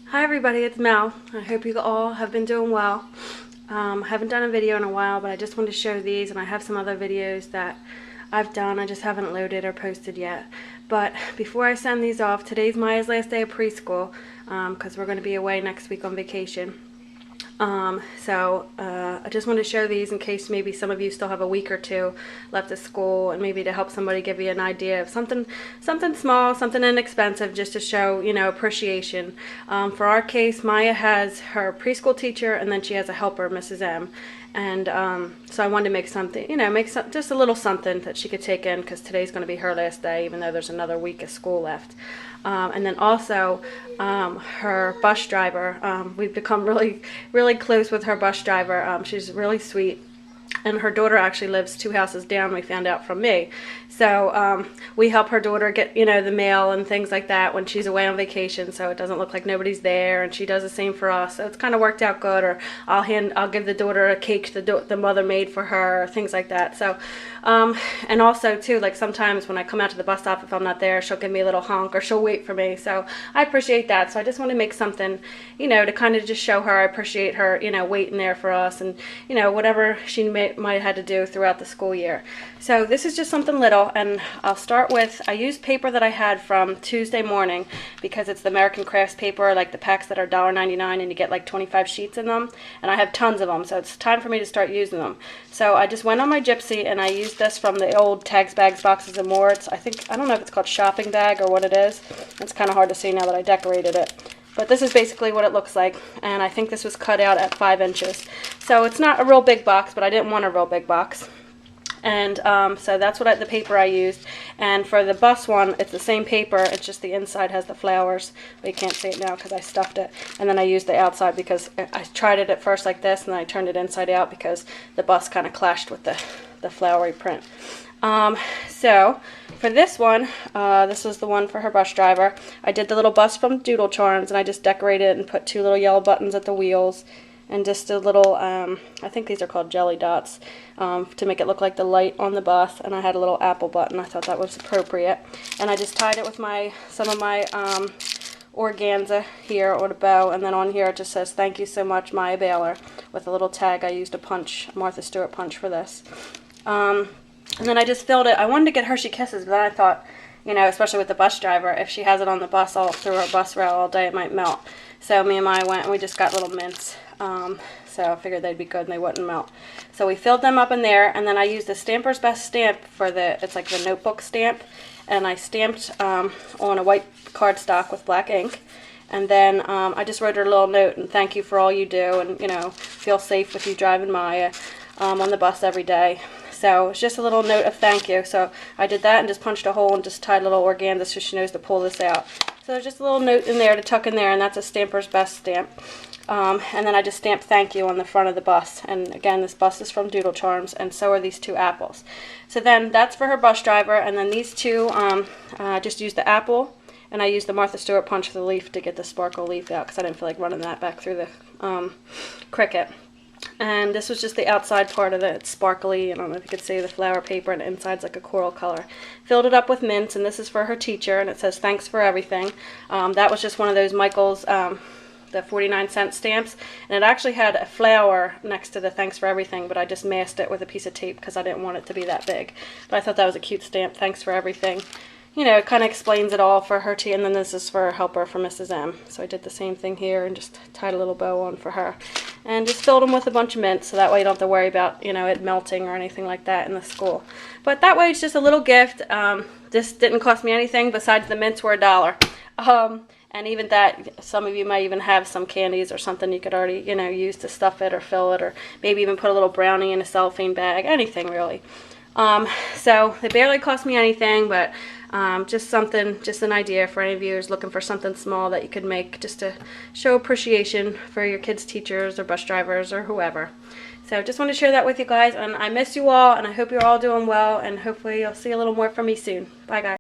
Hi everybody, it's Mel. I hope you all have been doing well. I haven't done a video in a while, but I just wanted to show these, and I have some other videos that I've done. I just haven't loaded or posted yet. But before I send these off, today's Maya's last day of preschool because we're going to be away next week on vacation. I just wanted to show these in case maybe some of you still have a week or two left of school, and maybe to help somebody give you an idea of something small, something inexpensive, just to show, appreciation. For our case, Maya has her preschool teacher, and then she has a helper, Mrs. M. And so I wanted to make something, just a little something that she could take in, because today's going to be her last day, even though there's another week of school left. And then also her bus driver, we've become really close with her bus driver. She's really sweet. And her daughter actually lives 2 houses down, we found out from me. So we help her daughter get, the mail and things like that when she's away on vacation, so it doesn't look like nobody's there, and she does the same for us. So it's kind of worked out good. Or I'll give the daughter a cake the mother made for her, things like that. So and also too, like sometimes when I come out to the bus stop, if I'm not there, she'll give me a little honk, or she'll wait for me. So I appreciate that. So I just want to make something, to kind of just show her I appreciate her, waiting there for us, and whatever she might have had to do throughout the school year. So this is just something little, and I'll start with, I used paper that I had from Tuesday morning, because it's the American Crafts paper, like the packs that are $1.99, and you get like 25 sheets in them, and I have tons of them, so it's time for me to start using them. So I just went on my Gypsy, and I used this from the old Tags, Bags, Boxes, and More. I don't know if it's called shopping bag or what it is. It's kind of hard to see now that I decorated it. But this is basically what it looks like, and I think this was cut out at 5 inches. So it's not a real big box, but I didn't want a real big box. And so that's the paper I used. And for the bus one, it's the same paper, it's just the inside has the flowers. But you can't see it now because I stuffed it. And then I used the outside because I tried it at first like this, and then I turned it inside out because the bus kind of clashed with the flowery print. So for this one, this was the one for her bus driver. I did the little bus from Doodle Charms, and I just decorated it and put 2 little yellow buttons at the wheels, and just a little, I think these are called jelly dots, to make it look like the light on the bus. And I had a little apple button. I thought that was appropriate. And I just tied it with some of my organza here on a bow, and then on here it just says, "Thank you so much, Maya Baylor," with a little tag. I used a Martha Stewart punch for this. And then I just filled it. I wanted to get Hershey Kisses, but then I thought, especially with the bus driver, if she has it on the bus all through her bus route all day, it might melt. So me and Maya went, and we just got little mints. So I figured they'd be good and they wouldn't melt. So we filled them up in there, and then I used the Stamper's Best stamp for it's like the notebook stamp, and I stamped on a white cardstock with black ink. And then I just wrote her a little note, and thank you for all you do, and feel safe with you driving Maya on the bus every day. So it's just a little note of thank you. So I did that and just punched a hole and just tied a little organza so she knows to pull this out. So there's just a little note in there to tuck in there, and that's a Stamper's Best stamp. And then I just stamped thank you on the front of the bus. And again, this bus is from Doodle Charms, and so are these 2 apples. So then that's for her bus driver, and then these 2, just used the apple, and I used the Martha Stewart punch for the leaf to get the sparkle leaf out, because I didn't feel like running that back through the Cricut. And this was just the outside part of it. It's sparkly. I don't know if you could see the flower paper, and the inside's like a coral color. Filled it up with mints, and this is for her teacher, and it says thanks for everything. That was just one of those Michael's the 49-cent stamps, and it actually had a flower next to the thanks for everything, but I just masked it with a piece of tape because I didn't want it to be that big. But I thought that was a cute stamp, thanks for everything. It kind of explains it all for her tea. And then this is for her helper, for Mrs. M. So I did the same thing here and just tied a little bow on for her. And just filled them with a bunch of mints, so that way you don't have to worry about, it melting or anything like that in the school. But that way it's just a little gift. This didn't cost me anything besides the mints were $1. And even that, some of you might even have some candies or something you could already, use to stuff it or fill it, or maybe even put a little brownie in a cellophane bag, anything really. So they barely cost me anything, but just an idea for any of you who's looking for something small that you could make just to show appreciation for your kids' teachers or bus drivers or whoever. So just want to share that with you guys, and I miss you all, and I hope you're all doing well, and hopefully you'll see a little more from me soon. Bye guys.